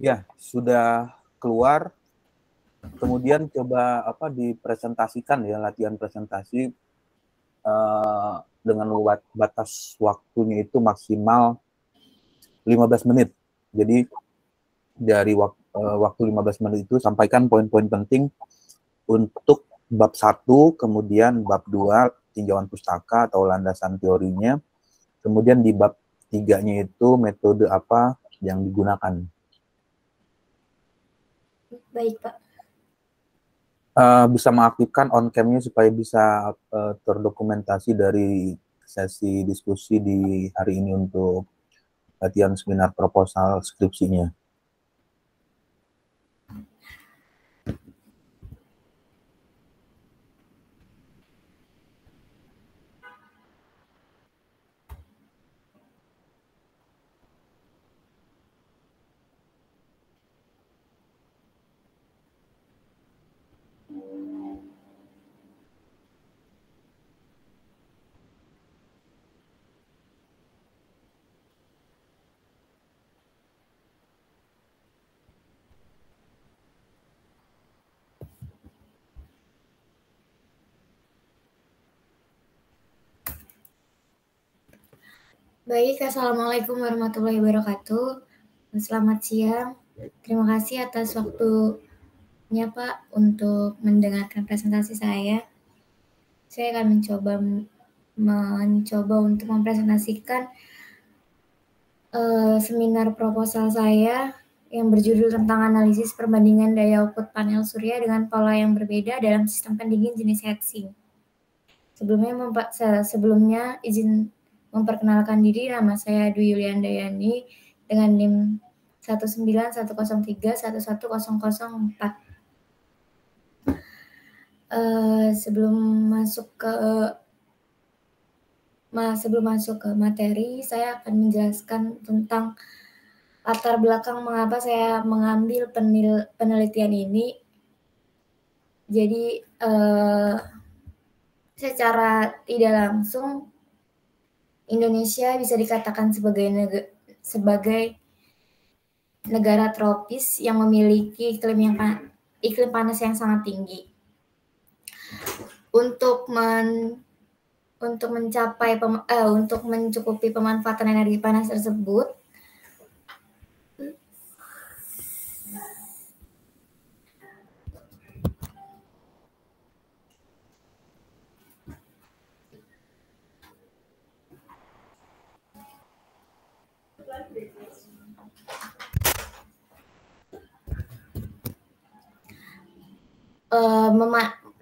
Ya, sudah keluar. Kemudian coba dipresentasikan ya, latihan presentasi dengan batas waktunya itu maksimal 15 menit. Jadi dari waktu 15 menit itu sampaikan poin-poin penting untuk bab 1, kemudian bab 2 tinjauan pustaka atau landasan teorinya, kemudian di bab 3-nya itu metode apa yang digunakan. Baik, Pak. Bisa mengaktifkan on cam-nya supaya bisa terdokumentasi dari sesi diskusi di hari ini untuk latihan seminar proposal skripsinya. Baik, Assalamualaikum warahmatullahi wabarakatuh. Selamat siang. Terima kasih atas waktunya, Pak, untuk mendengarkan presentasi saya. Saya akan mencoba untuk mempresentasikan seminar proposal saya yang berjudul tentang analisis perbandingan daya output panel surya dengan pola yang berbeda dalam sistem pendingin jenis heatsink. Sebelumnya izin memperkenalkan diri, nama saya Dwi Yulianda Yani dengan NIM 19103110004. Sebelum masuk ke materi, saya akan menjelaskan tentang latar belakang mengapa saya mengambil penelitian ini. Jadi secara tidak langsung Indonesia bisa dikatakan sebagai negara tropis yang memiliki iklim panas yang sangat tinggi. Untuk mencukupi pemanfaatan energi panas tersebut,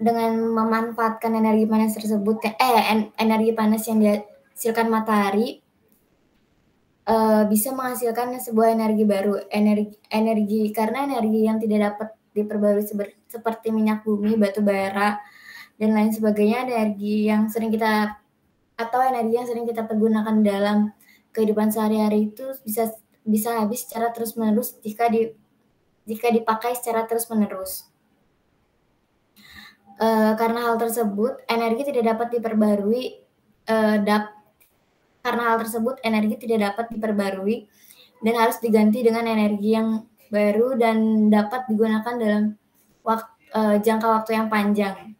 dengan memanfaatkan energi panas tersebut, energi panas yang dihasilkan matahari bisa menghasilkan sebuah energi baru, karena energi yang tidak dapat diperbarui seperti minyak bumi, batu bara, dan lain sebagainya, energi yang sering kita pergunakan dalam kehidupan sehari-hari itu bisa habis secara terus-menerus jika dipakai secara terus-menerus. Karena hal tersebut energi tidak dapat diperbarui dan harus diganti dengan energi yang baru dan dapat digunakan dalam jangka waktu yang panjang.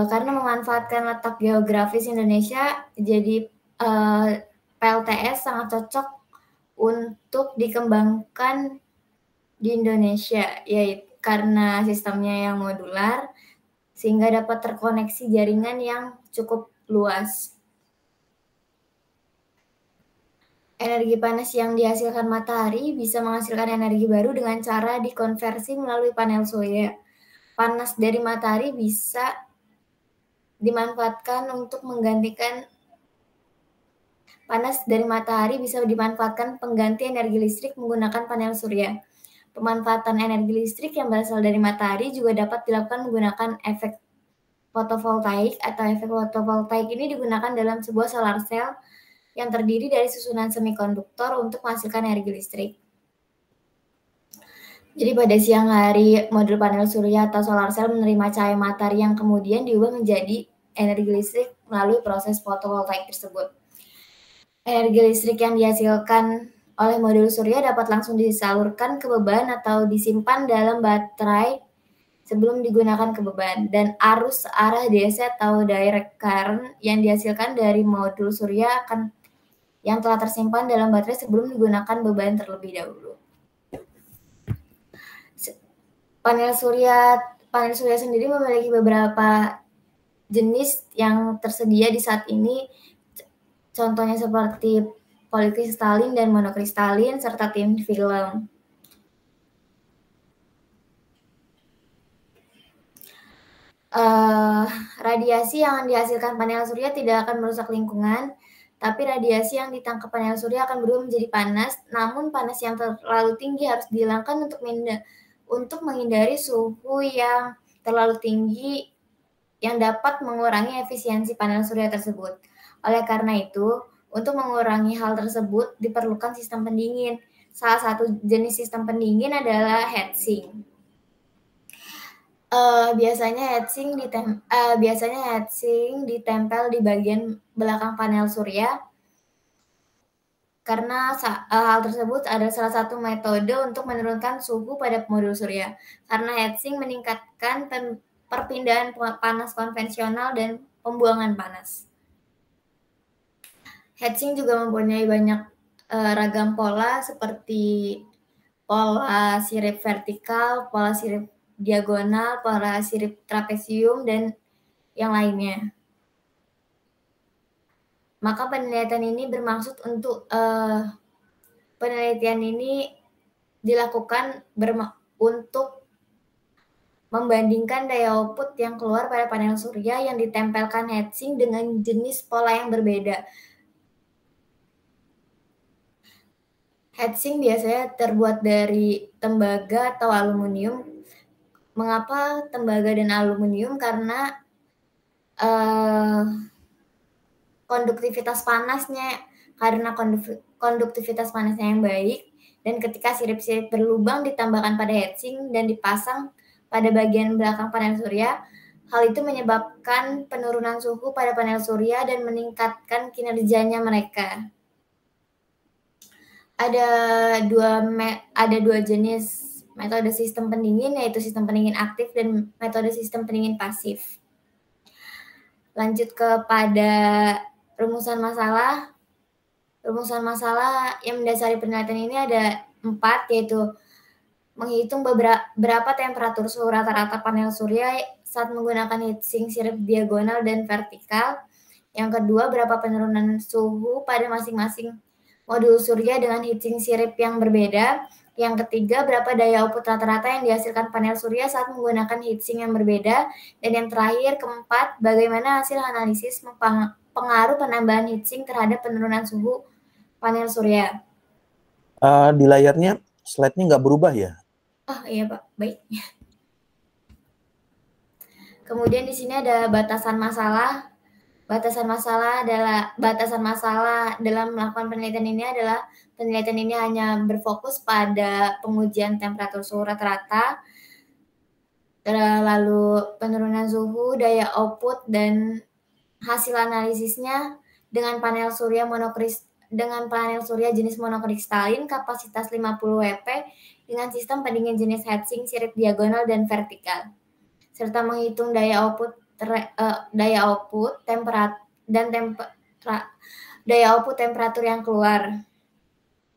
Karena memanfaatkan letak geografis Indonesia, jadi PLTS sangat cocok untuk dikembangkan di Indonesia, yaitu karena sistemnya yang modular sehingga dapat terkoneksi jaringan yang cukup luas. Energi panas yang dihasilkan matahari bisa menghasilkan energi baru dengan cara dikonversi melalui panel surya. Panas dari matahari bisa dimanfaatkan pengganti energi listrik menggunakan panel surya. Pemanfaatan energi listrik yang berasal dari matahari juga dapat dilakukan menggunakan efek fotovoltaik atau efek fotovoltaik ini digunakan dalam sebuah solar cell yang terdiri dari susunan semikonduktor untuk menghasilkan energi listrik. Jadi pada siang hari, modul panel surya atau solar cell menerima cahaya matahari yang kemudian diubah menjadi energi listrik melalui proses fotovoltaik tersebut. Energi listrik yang dihasilkan oleh modul surya dapat langsung disalurkan ke beban atau disimpan dalam baterai sebelum digunakan ke beban, dan arus arah DC atau direct current yang dihasilkan dari modul surya akan yang telah tersimpan dalam baterai sebelum digunakan beban terlebih dahulu. Panel surya sendiri memiliki beberapa jenis yang tersedia di saat ini, contohnya seperti polikristalin dan monokristalin serta thin film. Radiasi yang dihasilkan panel surya tidak akan merusak lingkungan, tapi radiasi yang ditangkap panel surya akan berubah menjadi panas. Namun panas yang terlalu tinggi harus dihilangkan untuk menghindari suhu yang terlalu tinggi yang dapat mengurangi efisiensi panel surya tersebut. Oleh karena itu, untuk mengurangi hal tersebut diperlukan sistem pendingin. Salah satu jenis sistem pendingin adalah heatsink. Biasanya heatsink ditempel di bagian belakang panel surya, karena hal tersebut adalah salah satu metode untuk menurunkan suhu pada modul surya. Karena heatsink meningkatkan perpindahan panas konvensional dan pembuangan panas. Heatsink juga mempunyai banyak ragam pola seperti pola sirip vertikal, pola sirip diagonal, pola sirip trapesium, dan yang lainnya. Maka penelitian ini bermaksud untuk penelitian ini dilakukan untuk membandingkan daya output yang keluar pada panel surya yang ditempelkan heatsink dengan jenis pola yang berbeda. Heatsink biasanya terbuat dari tembaga atau aluminium. Mengapa tembaga dan aluminium? Karena konduktivitas panasnya yang baik, dan ketika sirip-sirip berlubang ditambahkan pada heatsink dan dipasang pada bagian belakang panel surya, hal itu menyebabkan penurunan suhu pada panel surya dan meningkatkan kinerjanya mereka. Ada dua jenis metode sistem pendingin, yaitu sistem pendingin aktif dan metode sistem pendingin pasif. Lanjut kepada rumusan masalah. Rumusan masalah yang mendasari penelitian ini ada 4, yaitu menghitung berapa temperatur suhu rata-rata panel surya saat menggunakan heatsink sirip diagonal dan vertikal. Yang kedua, berapa penurunan suhu pada masing-masing modul surya dengan heatsink sirip yang berbeda. Yang ketiga, berapa daya output rata-rata yang dihasilkan panel surya saat menggunakan heatsink yang berbeda. Dan yang terakhir, keempat, bagaimana hasil analisis pengaruh penambahan heatsink terhadap penurunan suhu panel surya. Di layarnya slide-nya nggak berubah ya? Oh iya Pak, baik. Kemudian di sini ada batasan masalah. Batasan masalah dalam melakukan penelitian ini adalah penelitian ini hanya berfokus pada pengujian temperatur suhu rata-rata, lalu penurunan suhu, daya output, dan hasil analisisnya dengan panel surya jenis monokristalin kapasitas 50 WP dengan sistem pendingin jenis heatsink sirip diagonal dan vertikal, serta menghitung daya output temperatur yang keluar.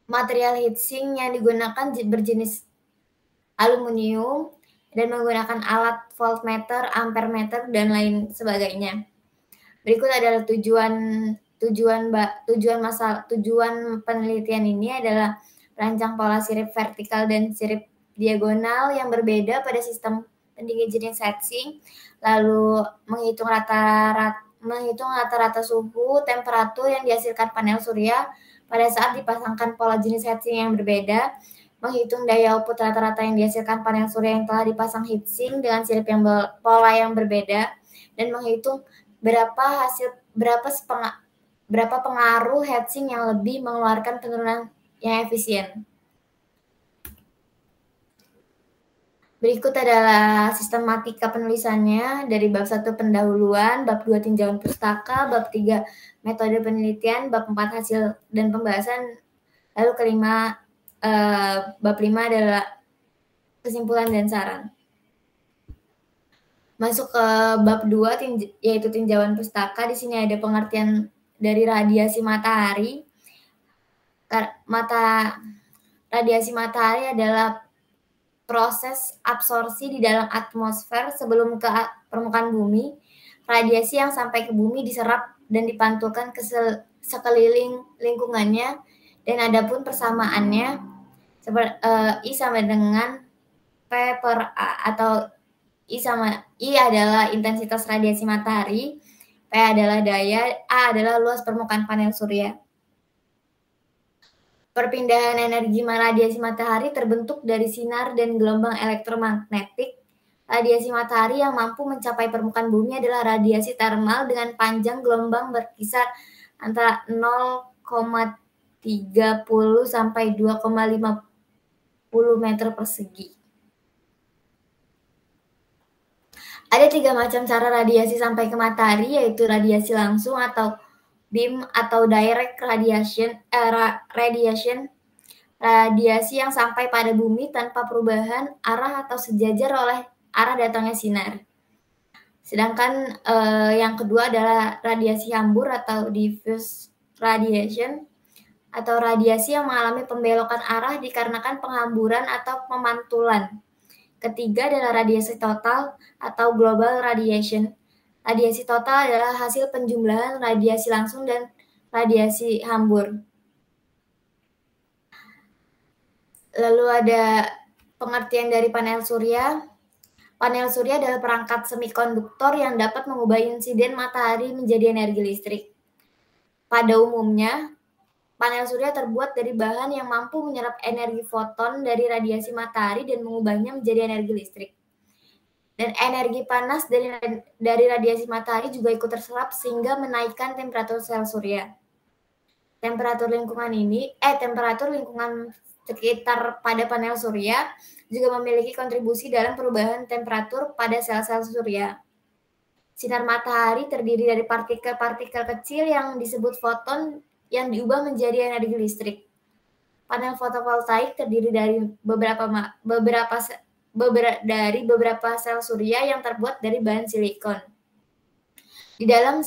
Material heatsink yang digunakan berjenis aluminium dan menggunakan alat voltmeter, ampermeter, dan lain sebagainya. Berikut adalah tujuan penelitian ini adalah merancang pola sirip vertikal dan sirip diagonal yang berbeda pada sistem pendingin jenis heatsink, lalu menghitung rata-rata suhu temperatur yang dihasilkan panel surya pada saat dipasangkan pola jenis heatsink yang berbeda, menghitung daya output rata-rata yang dihasilkan panel surya yang telah dipasang heatsink dengan sirip pola yang berbeda, dan menghitung berapa pengaruh heatsink yang lebih mengeluarkan penurunan yang efisien. Berikut adalah sistematika penulisannya dari bab 1 pendahuluan, bab 2 tinjauan pustaka, bab 3 metode penelitian, bab 4 hasil dan pembahasan, Lalu kelima, bab 5 adalah kesimpulan dan saran. Masuk ke bab 2 yaitu tinjauan pustaka. Di sini ada pengertian dari radiasi matahari. Radiasi matahari adalah proses absorpsi di dalam atmosfer sebelum ke permukaan bumi. Radiasi yang sampai ke bumi diserap dan dipantulkan ke sekeliling lingkungannya, dan adapun persamaannya I sama dengan P per A, atau I adalah intensitas radiasi matahari, P adalah daya, A adalah luas permukaan panel surya. Perpindahan energi radiasi matahari terbentuk dari sinar dan gelombang elektromagnetik. Radiasi matahari yang mampu mencapai permukaan bumi adalah radiasi termal dengan panjang gelombang berkisar antara 0,30 sampai 2,50 meter persegi. Ada 3 macam cara radiasi sampai ke matahari, yaitu radiasi langsung atau beam atau direct radiation, radiasi yang sampai pada bumi tanpa perubahan arah atau sejajar oleh arah datangnya sinar. Sedangkan yang kedua adalah radiasi hambur atau diffuse radiation, atau radiasi yang mengalami pembelokan arah dikarenakan penghamburan atau pemantulan. Ketiga adalah radiasi total atau global radiation. Radiasi total adalah hasil penjumlahan radiasi langsung dan radiasi hambur. Lalu ada pengertian dari panel surya. Panel surya adalah perangkat semikonduktor yang dapat mengubah insiden matahari menjadi energi listrik. Pada umumnya, panel surya terbuat dari bahan yang mampu menyerap energi foton dari radiasi matahari dan mengubahnya menjadi energi listrik. Dan energi panas dari radiasi matahari juga ikut terserap sehingga menaikkan temperatur sel surya. Temperatur lingkungan sekitar pada panel surya juga memiliki kontribusi dalam perubahan temperatur pada sel-sel surya. Sinar matahari terdiri dari partikel-partikel kecil yang disebut foton yang diubah menjadi energi listrik. Panel fotovoltaik terdiri dari beberapa sel surya yang terbuat dari bahan silikon. Di dalam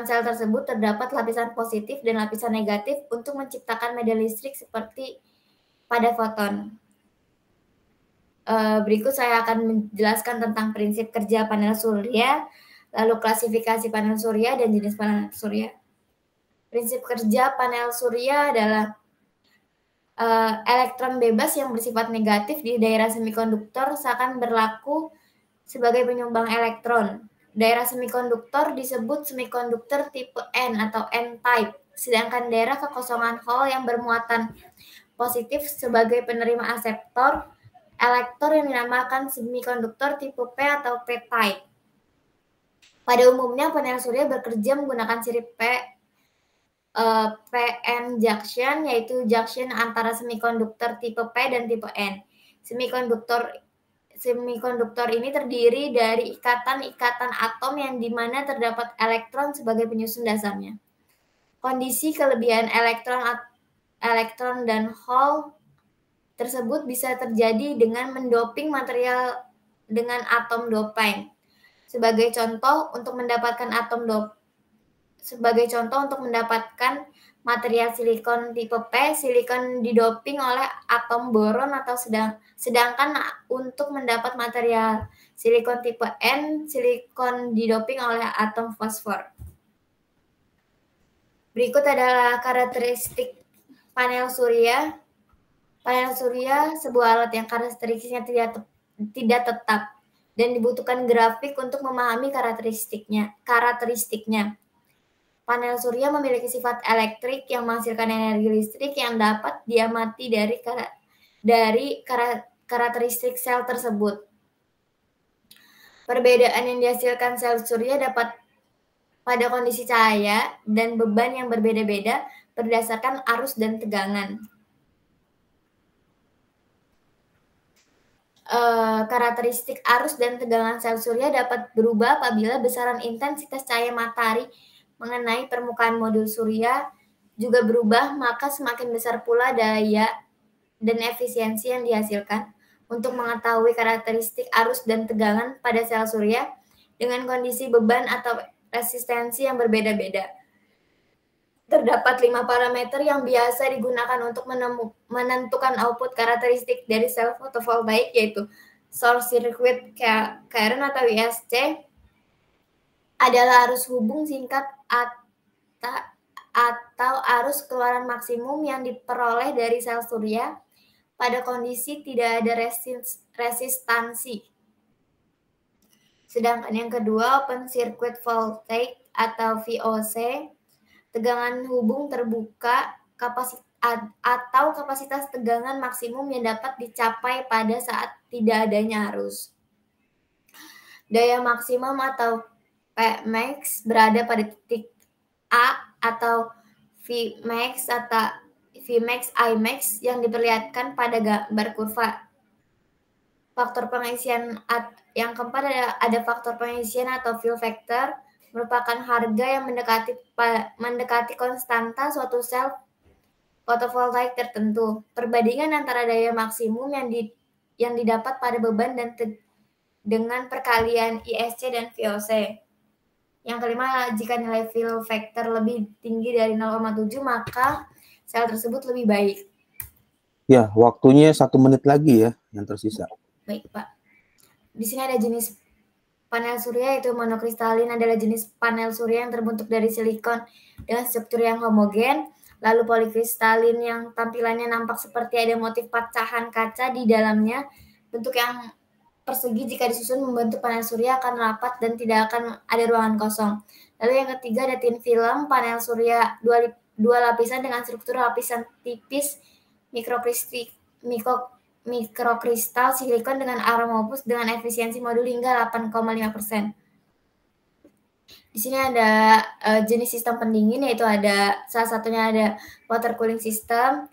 sel tersebut terdapat lapisan positif dan lapisan negatif untuk menciptakan medan listrik seperti pada foton. Berikut saya akan menjelaskan tentang prinsip kerja panel surya, lalu klasifikasi panel surya dan jenis panel surya. Prinsip kerja panel surya adalah elektron bebas yang bersifat negatif di daerah semikonduktor seakan berlaku sebagai penyumbang elektron. Daerah semikonduktor disebut semikonduktor tipe N atau N-type, sedangkan daerah kekosongan hole yang bermuatan positif sebagai penerima aseptor elektor yang dinamakan semikonduktor tipe P atau P-type. Pada umumnya panel surya bekerja menggunakan sirip PN junction, yaitu junction antara semikonduktor tipe P dan tipe N. Semikonduktor ini terdiri dari ikatan-ikatan atom yang dimana terdapat elektron sebagai penyusun dasarnya. Kondisi kelebihan elektron dan hole tersebut bisa terjadi dengan mendoping material dengan atom doping. Sebagai contoh untuk mendapatkan material silikon tipe P, silikon didoping oleh atom boron, atau sedangkan untuk mendapat material silikon tipe N, silikon didoping oleh atom fosfor. Berikut adalah karakteristik panel surya. Panel surya sebuah alat yang karakteristiknya tidak tetap dan dibutuhkan grafik untuk memahami karakteristiknya. Panel surya memiliki sifat elektrik yang menghasilkan energi listrik yang dapat diamati dari karakteristik sel tersebut. Perbedaan yang dihasilkan sel surya dapat pada kondisi cahaya dan beban yang berbeda-beda berdasarkan arus dan tegangan. Karakteristik arus dan tegangan sel surya dapat berubah apabila besaran intensitas cahaya matahari mengenai permukaan modul surya juga berubah, maka semakin besar pula daya dan efisiensi yang dihasilkan. Untuk mengetahui karakteristik arus dan tegangan pada sel surya dengan kondisi beban atau resistensi yang berbeda-beda. Terdapat 5 parameter yang biasa digunakan untuk menentukan output karakteristik dari sel fotovoltaik, yaitu source circuit current atau ISC, adalah arus hubung singkat atau arus keluaran maksimum yang diperoleh dari sel surya pada kondisi tidak ada resistansi. Sedangkan yang kedua, open circuit voltage atau VOC, tegangan hubung terbuka atau kapasitas tegangan maksimum yang dapat dicapai pada saat tidak adanya arus. Daya maksimum atau Pmax berada pada titik A atau Vmax atau Vmax Imax yang diperlihatkan pada gambar kurva. Faktor pengisian yang keempat ada faktor pengisian atau fill factor, merupakan harga yang mendekati konstanta suatu sel fotovoltaik tertentu. Perbandingan antara daya maksimum yang didapat pada beban dan dengan perkalian ISC dan VOC. Yang kelima, jika nilai fill factor lebih tinggi dari 0,7 maka sel tersebut lebih baik. Ya, waktunya 1 menit lagi ya yang tersisa. Baik, Pak. Di sini ada jenis panel surya, yaitu monokristalin adalah jenis panel surya yang terbentuk dari silikon dengan struktur yang homogen. Lalu polikristalin yang tampilannya nampak seperti ada motif pecahan kaca di dalamnya. Bentuk yang persegi jika disusun membentuk panel surya akan rapat dan tidak akan ada ruangan kosong. Lalu yang ketiga ada thin film, panel surya dua lapisan dengan struktur lapisan tipis mikrokristal silikon dengan aromopus dengan efisiensi modul hingga 8,5%. Di sini ada jenis sistem pendingin, yaitu ada salah satunya ada water cooling system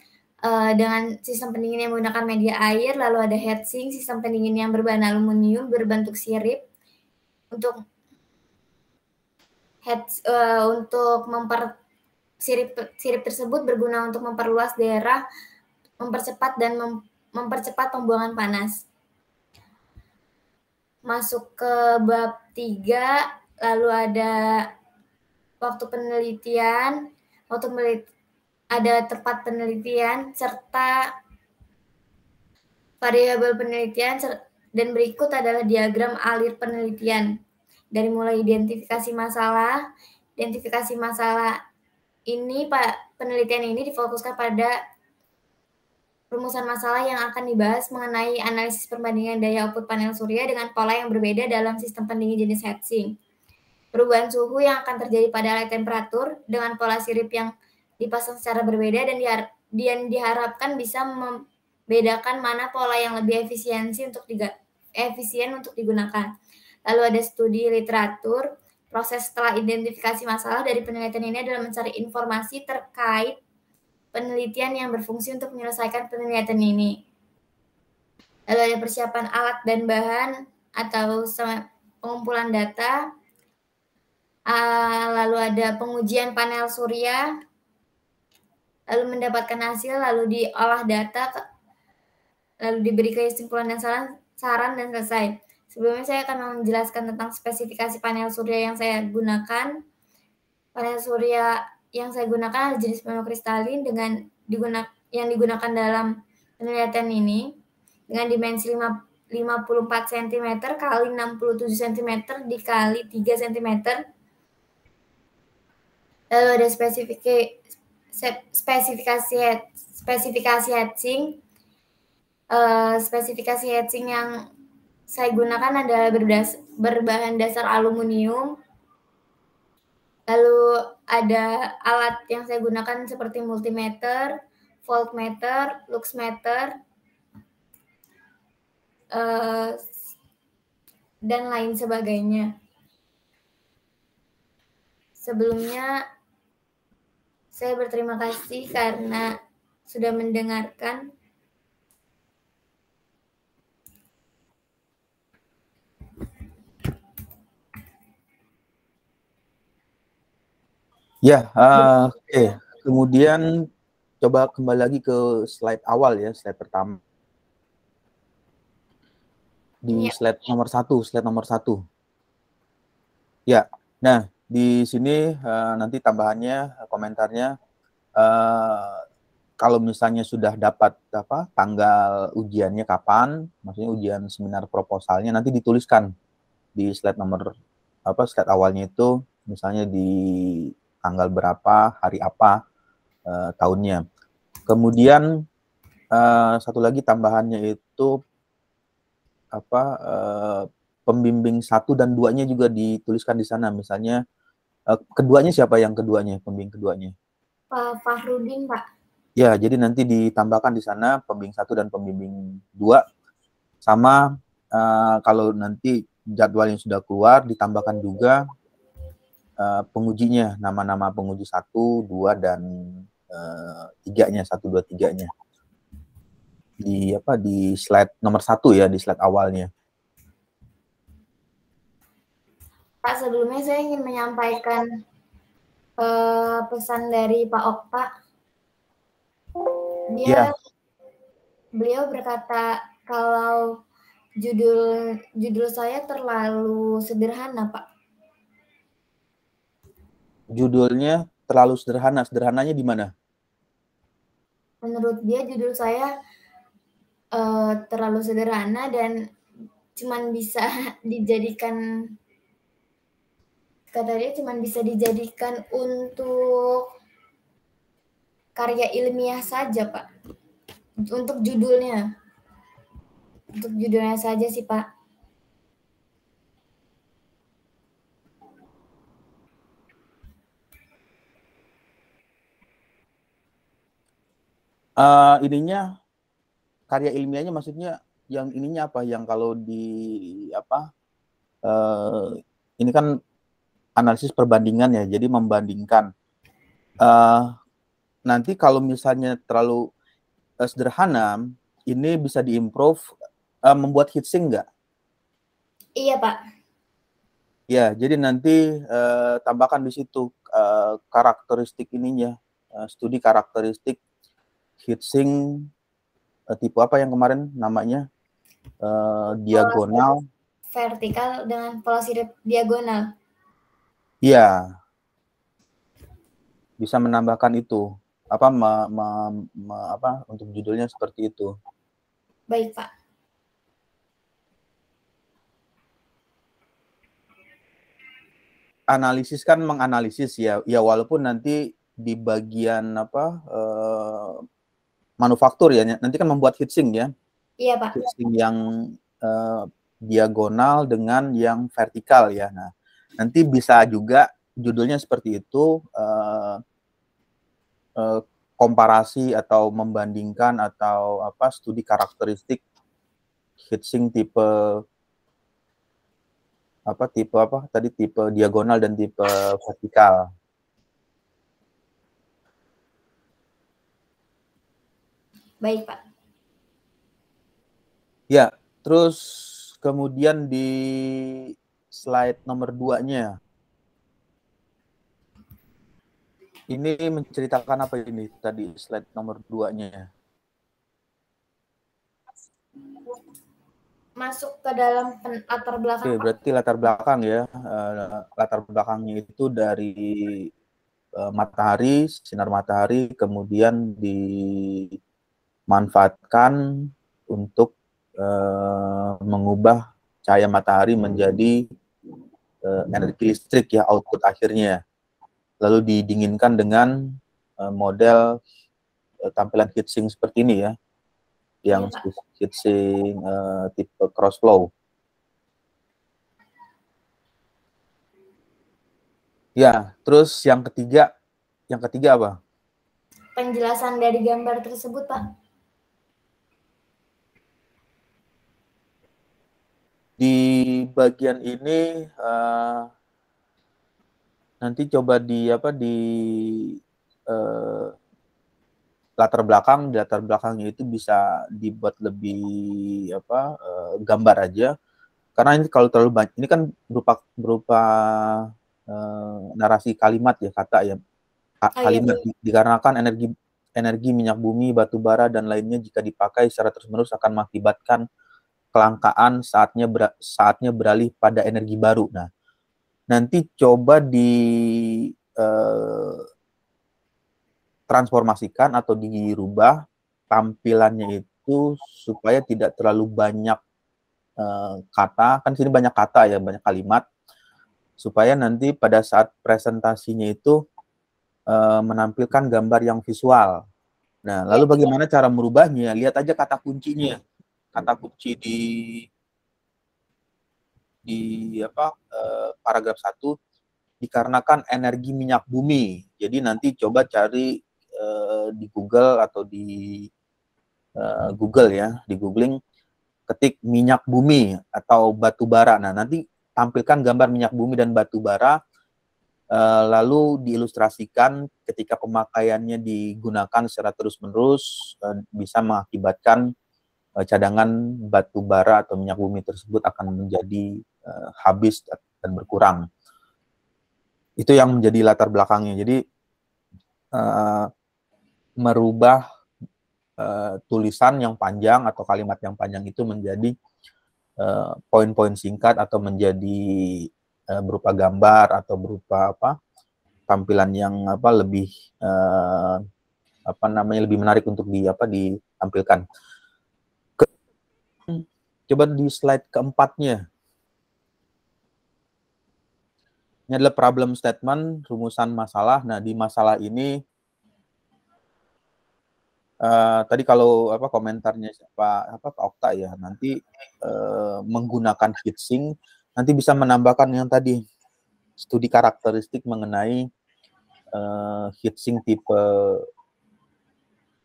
dengan sistem pendingin yang menggunakan media air, lalu ada heatsink, sistem pendingin yang berbahan aluminium berbentuk sirip. Untuk sirip tersebut berguna untuk memperluas daerah, mempercepat pembuangan panas. Masuk ke bab 3, lalu ada waktu penelitian, ada tempat penelitian, serta variabel penelitian, dan berikut adalah diagram alir penelitian. Dari mulai identifikasi masalah ini, penelitian ini difokuskan pada rumusan masalah yang akan dibahas mengenai analisis perbandingan daya output panel surya dengan pola yang berbeda dalam sistem pendingin jenis heatsink. Perubahan suhu yang akan terjadi pada alat temperatur dengan pola sirip yang dipasang secara berbeda dan diharapkan bisa membedakan mana pola yang lebih efisien untuk digunakan. Lalu ada studi literatur. Proses setelah identifikasi masalah dari penelitian ini adalah mencari informasi terkait penelitian yang berfungsi untuk menyelesaikan penelitian ini. Lalu ada persiapan alat dan bahan atau pengumpulan data. Lalu ada pengujian panel surya, lalu mendapatkan hasil, lalu diolah data, lalu diberi kesimpulan dan saran dan selesai. Sebelumnya saya akan menjelaskan tentang spesifikasi panel surya yang saya gunakan. Panel surya yang saya gunakan adalah jenis monokristalin yang digunakan dalam penelitian ini dengan dimensi 54 cm kali 67 cm dikali 3 cm. Lalu ada spesifikasi heatsink. Spesifikasi heatsink yang saya gunakan adalah berbahan dasar aluminium. Lalu ada alat yang saya gunakan seperti multimeter, voltmeter, luxmeter, dan lain sebagainya. Sebelumnya, saya berterima kasih karena sudah mendengarkan. Ya, oke. Kemudian coba kembali lagi ke slide awal ya, slide pertama. Di slide nomor satu. Ya, nah di sini nanti tambahannya, komentarnya, kalau misalnya sudah dapat tanggal ujiannya kapan, maksudnya ujian seminar proposalnya, nanti dituliskan di slide slide awalnya itu, misalnya di tanggal berapa, hari apa, tahunnya. Kemudian satu lagi tambahannya itu pembimbing 1 dan 2-nya juga dituliskan di sana. Misalnya keduanya siapa yang keduanya, pembimbing keduanya? Pak Fahrudin, Pak. Ya, jadi nanti ditambahkan di sana pembimbing 1 dan pembimbing 2 sama kalau nanti jadwal yang sudah keluar ditambahkan juga pengujinya, nama-nama penguji 1, 2 dan 3-nya, 1, 2, 3-nya. Di slide nomor 1 ya, di slide awalnya. Pak, sebelumnya saya ingin menyampaikan pesan dari Pak Okta. Beliau berkata kalau judul saya terlalu sederhana, Pak. Judulnya terlalu sederhana. Sederhananya di mana? Menurut dia judul saya terlalu sederhana dan cuman bisa dijadikan, kata dia cuman bisa dijadikan untuk karya ilmiah saja, Pak. Untuk judulnya saja sih, Pak. Ininya karya ilmiahnya maksudnya yang ininya apa? Yang kalau di ini kan analisis perbandingan ya, jadi membandingkan. Nanti kalau misalnya terlalu sederhana, ini bisa diimprove, membuat heatsink nggak? Iya, Pak. Ya, jadi nanti tambahkan di situ karakteristik ininya, studi karakteristik heatsink tipe apa yang kemarin namanya, diagonal, vertikal dengan pola sirip diagonal. Iya, bisa menambahkan itu untuk judulnya seperti itu. Baik, Pak. Analisis kan menganalisis ya walaupun nanti di bagian manufaktur ya, nanti kan membuat heatsink ya. Iya, Pak. Heatsink yang diagonal dengan yang vertikal ya. Nah, nanti bisa juga judulnya seperti itu, komparasi atau membandingkan atau studi karakteristik heatsink tipe tipe diagonal dan tipe vertikal. Baik, Pak. Ya, terus kemudian di slide nomor 2-nya. Ini menceritakan apa ini tadi slide nomor 2-nya? Masuk ke dalam latar belakang. Oke, berarti latar belakang ya. Latar belakangnya itu dari matahari, sinar matahari, kemudian dimanfaatkan untuk mengubah cahaya matahari menjadi energi listrik ya, output akhirnya. Lalu didinginkan dengan model tampilan heatsink seperti ini ya, yang heatsink tipe cross flow. Ya, terus yang ketiga apa? Penjelasan dari gambar tersebut, Pak. Di bagian ini nanti coba di latar belakangnya itu bisa dibuat lebih gambar aja, karena ini kalau terlalu banyak, ini kan berupa narasi kalimat ya, kata ya. kalimat dikarenakan energi minyak bumi, batu bara dan lainnya jika dipakai secara terus-menerus akan mengakibatkan kelangkaan saatnya beralih pada energi baru. Nah, nanti coba transformasikan atau dirubah tampilannya itu supaya tidak terlalu banyak kata, kan sini banyak kata ya, banyak kalimat, supaya nanti pada saat presentasinya itu menampilkan gambar yang visual. Nah, lalu bagaimana cara merubahnya? Lihat aja kata kuncinya. Kata kunci di paragraf 1, dikarenakan energi minyak bumi. Jadi nanti coba cari di Google atau di Google ya, di googling, ketik minyak bumi atau batu bara. Nah, nanti tampilkan gambar minyak bumi dan batu bara, lalu diilustrasikan ketika pemakaiannya digunakan secara terus-menerus bisa mengakibatkan cadangan batu bara atau minyak bumi tersebut akan menjadi habis dan berkurang. Itu yang menjadi latar belakangnya. Jadi merubah tulisan yang panjang atau kalimat yang panjang itu menjadi poin-poin singkat atau menjadi berupa gambar atau berupa tampilan yang lebih lebih menarik untuk ditampilkan. Coba di slide keempatnya. Ini adalah problem statement, rumusan masalah. Nah, di masalah ini tadi kalau komentarnya Pak Okta ya, nanti menggunakan heatsink nanti bisa menambahkan yang tadi studi karakteristik mengenai heatsink tipe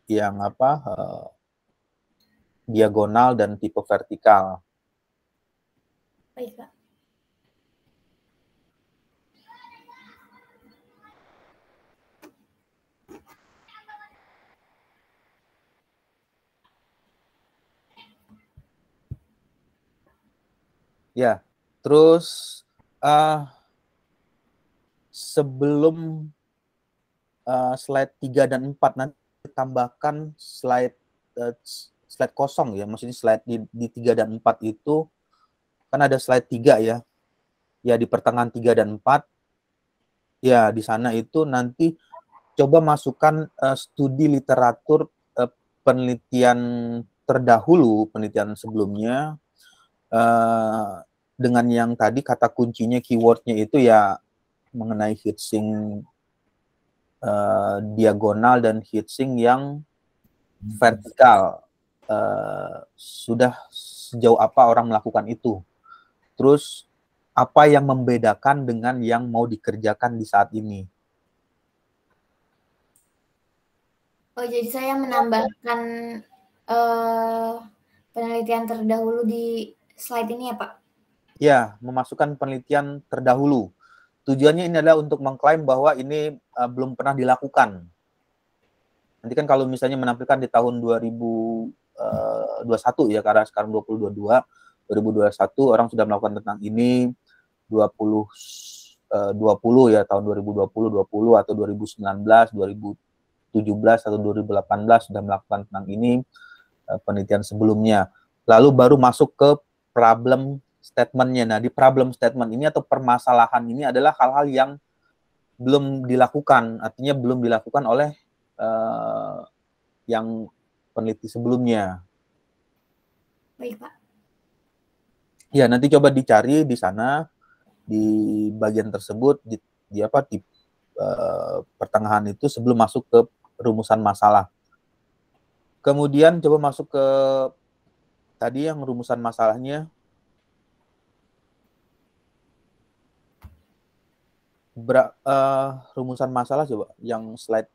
yang diagonal dan tipe vertikal. Baik, Pak. Ya, terus sebelum slide 3 dan 4 nanti tambahkan slide kosong ya, maksudnya slide di 3 dan 4 itu kan ada slide 3 ya. Ya, di pertengahan 3 dan 4 ya, di sana itu nanti coba masukkan studi literatur penelitian terdahulu, penelitian sebelumnya, dengan yang tadi kata kuncinya, keywordnya itu ya mengenai heatsink diagonal dan heatsink yang vertikal. Sudah sejauh apa orang melakukan itu? Terus apa yang membedakan dengan yang mau dikerjakan di saat ini? Oh, jadi saya menambahkan penelitian terdahulu di slide ini ya, Pak? Ya, memasukkan penelitian terdahulu. Tujuannya ini adalah untuk mengklaim bahwa ini belum pernah dilakukan. Nanti kan kalau misalnya menampilkan di tahun 2021 ya, karena sekarang 2022, 2021 orang sudah melakukan tentang ini, 20 ya, tahun 2020, 20 atau 2019, 2017 atau 2018 sudah melakukan tentang ini penelitian sebelumnya. Lalu baru masuk ke problem statement-nya. Nah, di problem statement ini atau permasalahan ini adalah hal-hal yang belum dilakukan, artinya belum dilakukan oleh yang peneliti sebelumnya. Baik, Pak. Ya, nanti coba dicari di sana, di bagian tersebut, di pertengahan itu sebelum masuk ke rumusan masalah. Kemudian coba masuk ke tadi yang rumusan masalahnya. Rumusan masalah coba yang slide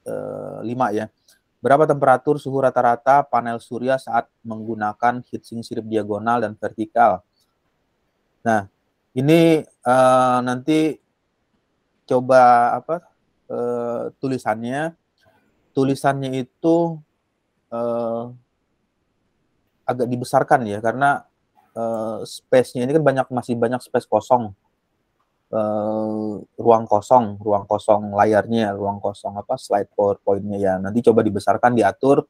5 ya. Berapa temperatur suhu rata-rata panel surya saat menggunakan heatsink sirip diagonal dan vertikal? Nah, ini nanti coba tulisannya itu agak dibesarkan ya, karena space-nya ini kan masih banyak space kosong. ruang kosong layarnya, ruang kosong slide PowerPoint-nya ya. Nanti coba dibesarkan, diatur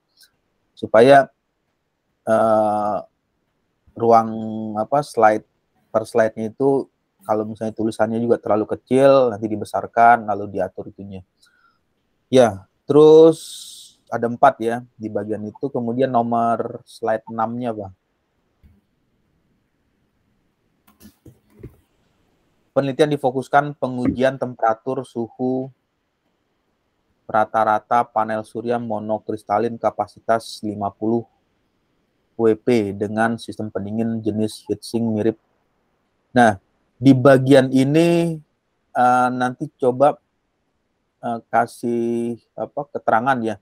supaya ruang slide per slide-nya itu kalau misalnya tulisannya juga terlalu kecil, nanti dibesarkan lalu diatur itunya. Ya, terus ada 4 ya di bagian itu. Kemudian nomor slide 6-nya, Pak. Penelitian difokuskan pengujian temperatur suhu rata-rata panel surya monokristalin kapasitas 50 WP dengan sistem pendingin jenis heatsink mirip. Nah, di bagian ini nanti coba kasih keterangan ya.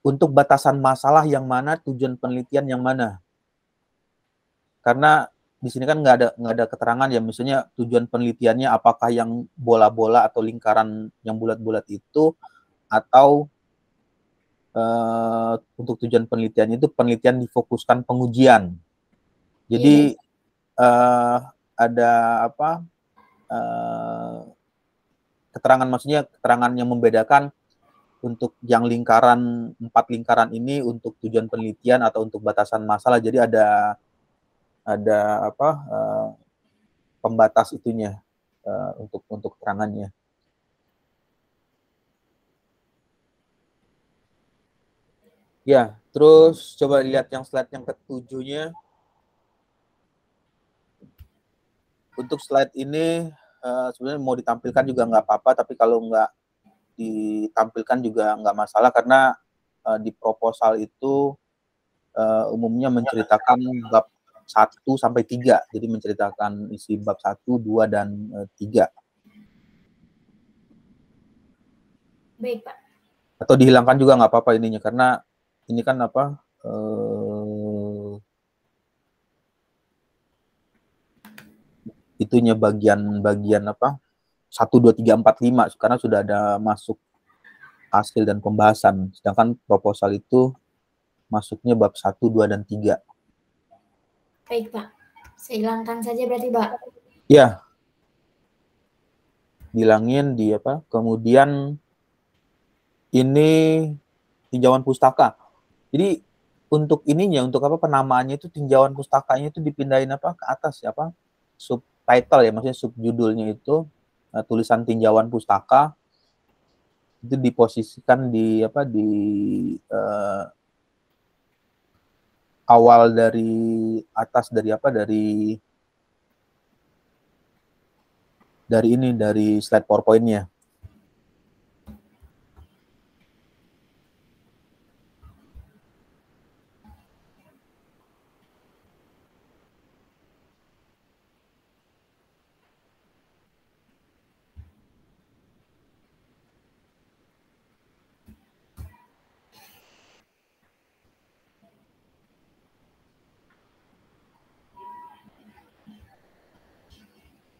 Untuk batasan masalah yang mana, tujuan penelitian yang mana. Karena di sini kan nggak ada keterangan ya, misalnya tujuan penelitiannya apakah yang bola-bola atau lingkaran yang bulat-bulat itu, atau untuk tujuan penelitian itu penelitian difokuskan pengujian. Jadi ada keterangan, maksudnya keterangan yang membedakan untuk yang lingkaran, 4 lingkaran ini untuk tujuan penelitian atau untuk batasan masalah. Jadi ada pembatas itunya untuk keterangannya. Ya, terus coba lihat yang slide yang ke-7-nya. Untuk slide ini sebenarnya mau ditampilkan juga nggak apa-apa, tapi kalau nggak ditampilkan juga nggak masalah, karena di proposal itu umumnya menceritakan bab 1 sampai 3, jadi menceritakan isi bab 1, 2, dan 3. Baik, Pak. Atau dihilangkan juga nggak apa-apa ininya, karena ini kan itunya bagian 1, 2, 3, 4, 5, karena sudah ada masuk hasil dan pembahasan, sedangkan proposal itu masuknya bab 1, 2, dan 3. Baik, Pak. Saya hilangkan saja berarti, Pak. Ya. Bilangin di kemudian ini tinjauan pustaka. Jadi untuk ininya, untuk penamaannya itu tinjauan pustakanya itu dipindahin ke atas ya, subtitle ya, maksudnya subjudulnya itu tulisan tinjauan pustaka itu diposisikan di awal dari atas, dari slide PowerPoint-nya.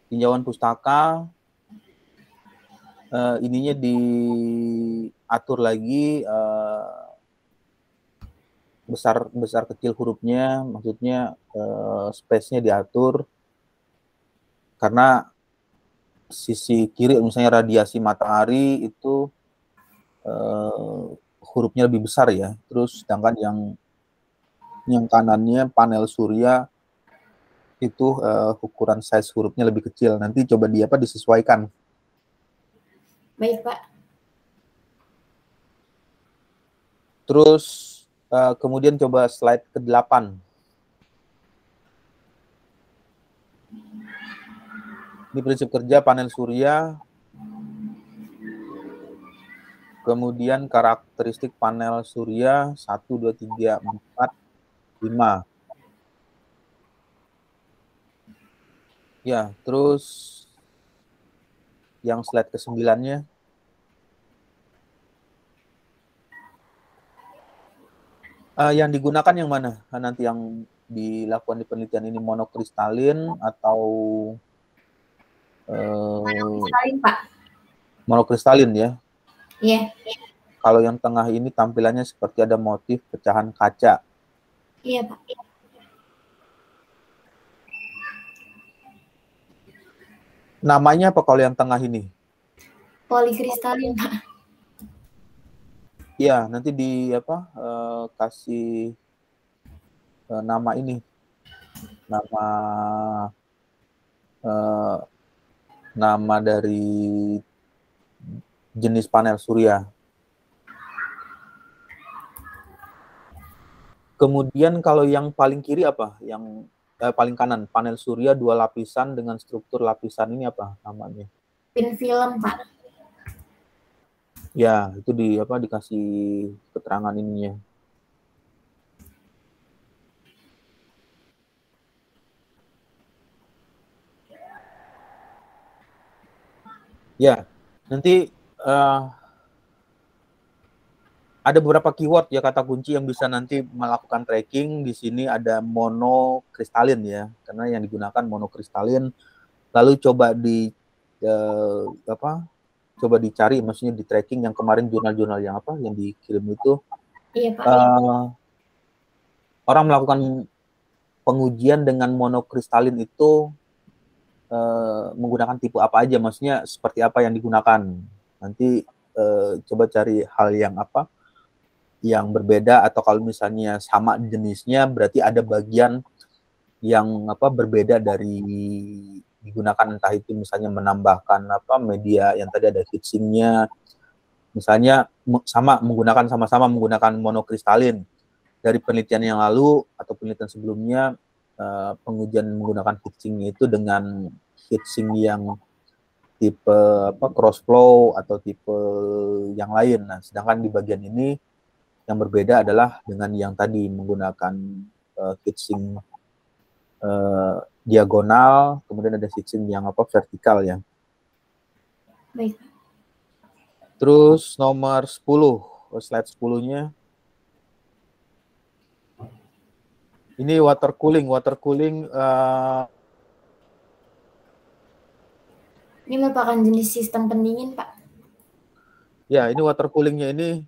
Tinjauan pustaka ininya diatur lagi, besar kecil hurufnya, maksudnya space-nya diatur, karena sisi kiri misalnya radiasi matahari itu hurufnya lebih besar ya, terus sedangkan yang kanannya panel surya itu ukuran size hurufnya lebih kecil. Nanti coba disesuaikan. Baik, Pak. Terus kemudian coba slide ke-8. Ini prinsip kerja panel surya. Kemudian karakteristik panel surya 1, 2, 3, 4, 5. Ya, terus yang slide ke-9-nya. Yang digunakan yang mana? Nanti yang dilakukan di penelitian ini monokristalin atau monokristalin, Pak. Monokristalin ya? Iya. Kalau yang tengah ini tampilannya seperti ada motif pecahan kaca. Iya, Pak. Namanya apa kalau yang tengah ini? Polikristalin, Pak. Iya, nanti di apa kasih nama ini, nama nama dari jenis panel surya. Kemudian kalau yang paling kiri apa? Yang paling kanan, panel surya 2 lapisan dengan struktur lapisan ini apa namanya? Pin film, Pak. Ya, itu di apa dikasih keterangan ininya. Ya, nanti ada beberapa keyword ya, kata kunci yang bisa nanti melakukan tracking. Di sini ada monokristalin ya, karena yang digunakan monokristalin. Lalu coba di coba dicari, maksudnya di tracking yang kemarin jurnal-jurnal yang apa yang dikirim itu. Iya, Pak. Orang melakukan pengujian dengan monokristalin itu menggunakan tipe apa aja, maksudnya seperti apa yang digunakan. Nanti coba cari hal yang apa yang berbeda, atau kalau misalnya sama jenisnya berarti ada bagian yang apa berbeda dari digunakan, entah itu misalnya menambahkan apa media yang tadi ada heatsinknya, misalnya sama-sama menggunakan monokristalin. Dari penelitian yang lalu atau penelitian sebelumnya, pengujian menggunakan heatsinknya itu dengan heatsink yang tipe apa cross flow atau tipe yang lain. Nah, sedangkan di bagian ini yang berbeda adalah dengan yang tadi menggunakan heatsink diagonal, kemudian ada heatsink yang apa vertikal ya. Baik. Terus nomor 10, slide 10-nya. Ini water cooling. Ini merupakan jenis sistem pendingin, Pak. Ya, ini water cooling-nya ini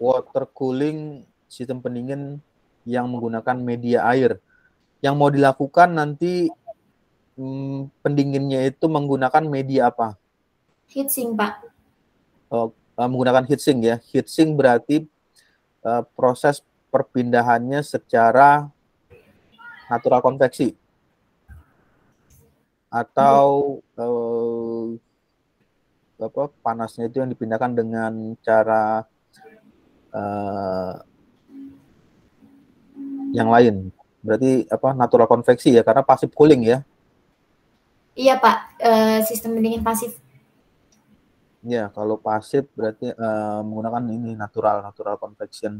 water cooling sistem pendingin yang menggunakan media air. Yang mau dilakukan nanti pendinginnya itu menggunakan media apa? Heatsink, Pak. Menggunakan heatsink ya. Heatsink berarti proses perpindahannya secara natural konveksi atau apa panasnya itu yang dipindahkan dengan cara yang lain. Berarti apa natural konveksi ya, karena passive cooling ya. Iya, Pak. Sistem pendingin pasif. Ya, kalau pasif berarti menggunakan ini natural convection.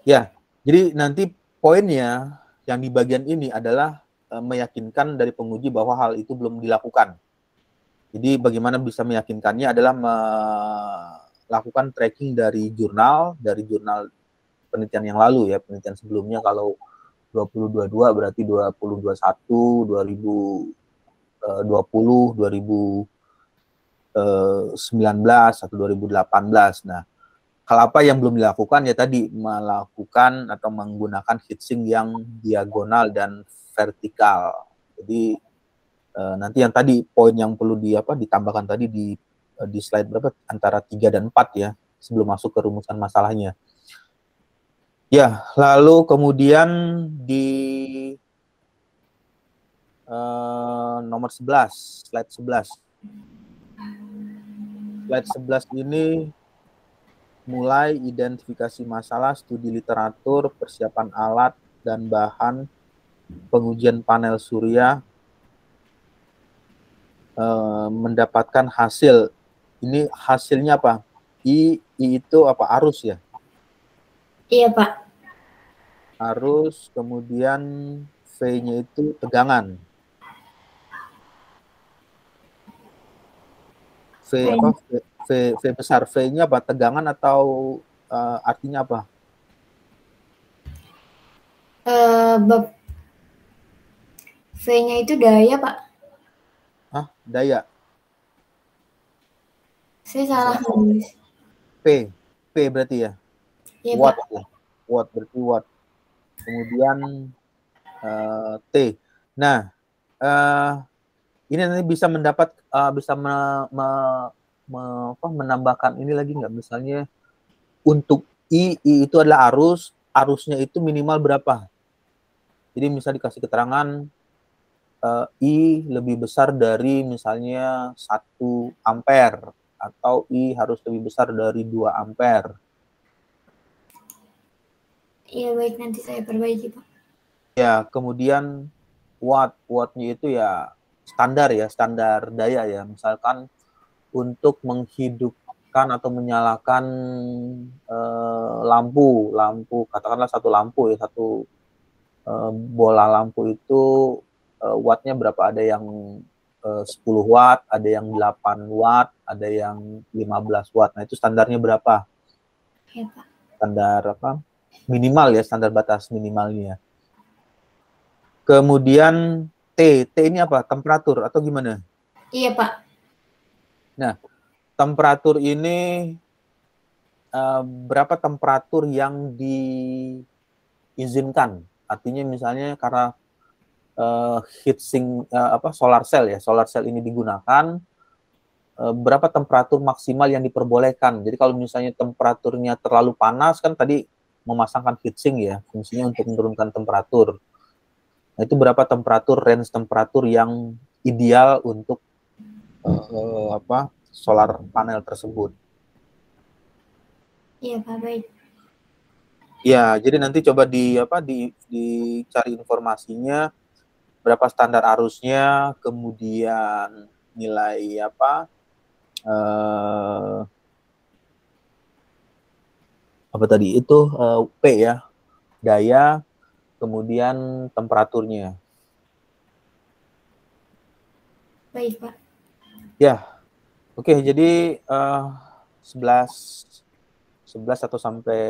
Ya, jadi nanti poinnya yang di bagian ini adalah meyakinkan dari penguji bahwa hal itu belum dilakukan. Jadi bagaimana bisa meyakinkannya adalah melakukan tracking dari jurnal penelitian yang lalu ya, penelitian sebelumnya kalau 2022 berarti 2021, 2020, 2019 atau 2018. Nah, hal apa yang belum dilakukan ya tadi melakukan atau menggunakan heatsink yang diagonal dan vertikal. Jadi nanti yang tadi poin yang perlu ditambahkan tadi di slide berapa antara 3 dan 4 ya sebelum masuk ke rumusan masalahnya. Ya, lalu kemudian di nomor 11, slide 11. Slide 11 ini mulai identifikasi masalah, studi literatur, persiapan alat dan bahan, pengujian panel surya, mendapatkan hasil. Ini hasilnya apa? I itu apa? Arus ya? Iya, Pak. Arus, kemudian V-nya itu tegangan. V besar. V-nya apa? Tegangan atau artinya apa? V-nya itu daya, Pak. Hah? Daya? Saya salah nulis. P. P berarti ya? Iya, Watt Pak. ya. Watt berarti watt. Kemudian T. Nah, ini nanti bisa mendapat bisa menambahkan ini lagi nggak, misalnya untuk I itu adalah arusnya itu minimal berapa? Jadi misal dikasih keterangan I lebih besar dari misalnya 1 ampere atau I harus lebih besar dari 2 ampere. Iya, baik, nanti saya perbaiki, Pak. Ya, kemudian wattnya itu ya standar daya ya. Misalkan untuk menghidupkan atau menyalakan lampu katakanlah satu lampu ya, satu bola lampu itu wattnya berapa, ada yang 10 watt, ada yang 8 watt, ada yang 15 watt. Nah, itu standarnya berapa? Iya, Pak. Standar apa? Minimal ya, standar batas minimalnya. Kemudian T ini apa? Temperatur atau gimana? Iya, Pak. Nah, temperatur ini berapa temperatur yang diizinkan? Artinya misalnya karena heatsink solar cell ini digunakan, berapa temperatur maksimal yang diperbolehkan. Jadi kalau misalnya temperaturnya terlalu panas, kan tadi memasangkan heatsink ya, fungsinya untuk menurunkan temperatur. Nah, itu berapa range temperatur yang ideal untuk solar panel tersebut. Iya, Pak, baik. Ya, jadi nanti coba dicari informasinya, berapa standar arusnya, kemudian nilai tadi itu P ya, daya, kemudian temperaturnya. Baik, Pak. Ya, oke, jadi 11 atau sampai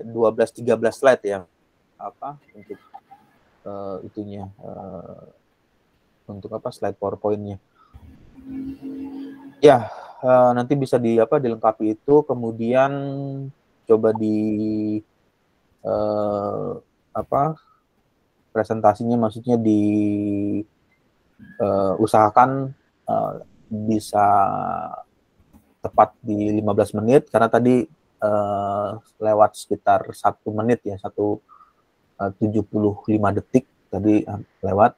12-13 slide ya, untuk itunya, untuk slide PowerPoint-nya. Ya, nanti bisa dilengkapi itu, kemudian coba presentasinya, maksudnya usahakan bisa tepat di 15 menit, karena tadi lewat sekitar 1 menit ya, 75 detik tadi lewat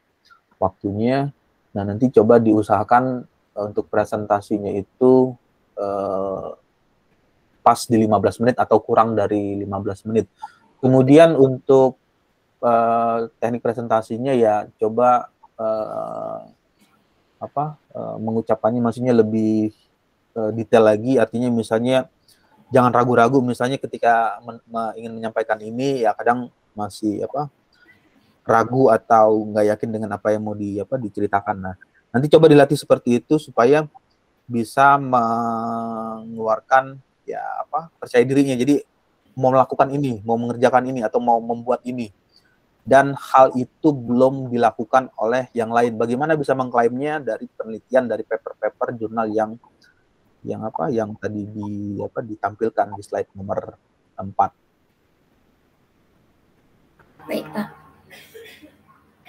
waktunya. Nah, nanti coba diusahakan untuk presentasinya itu pas di 15 menit atau kurang dari 15 menit. Kemudian untuk teknik presentasinya ya coba mengucapkannya maksudnya lebih detail lagi, artinya misalnya jangan ragu-ragu, misalnya ketika ingin menyampaikan ini ya kadang masih ragu atau nggak yakin dengan apa yang mau diceritakan. Nah, nanti coba dilatih seperti itu supaya bisa mengeluarkan percaya dirinya. Jadi mau melakukan ini, mau mengerjakan ini, atau mau membuat ini, dan hal itu belum dilakukan oleh yang lain. Bagaimana bisa mengklaimnya dari penelitian, dari paper-paper jurnal yang tadi ditampilkan di slide nomor 4. Baik, Pak.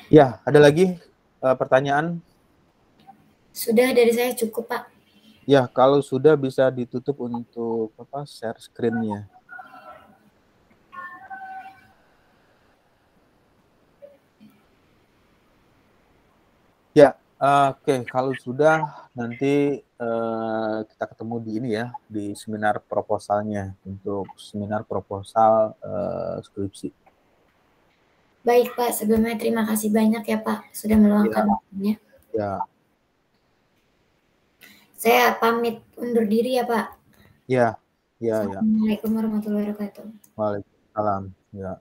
Ya, ada lagi pertanyaan? Sudah, dari saya cukup, Pak. Ya, kalau sudah bisa ditutup untuk share screen-nya. Ya, oke. Kalau sudah, nanti kita ketemu di ini ya, di seminar proposalnya, untuk seminar proposal skripsi. Baik, Pak. Sebelumnya terima kasih banyak ya, Pak, sudah meluangkan waktunya. Ya. Saya pamit undur diri ya, Pak. Ya. Assalamualaikum warahmatullahi wabarakatuh. Waalaikumsalam. Ya.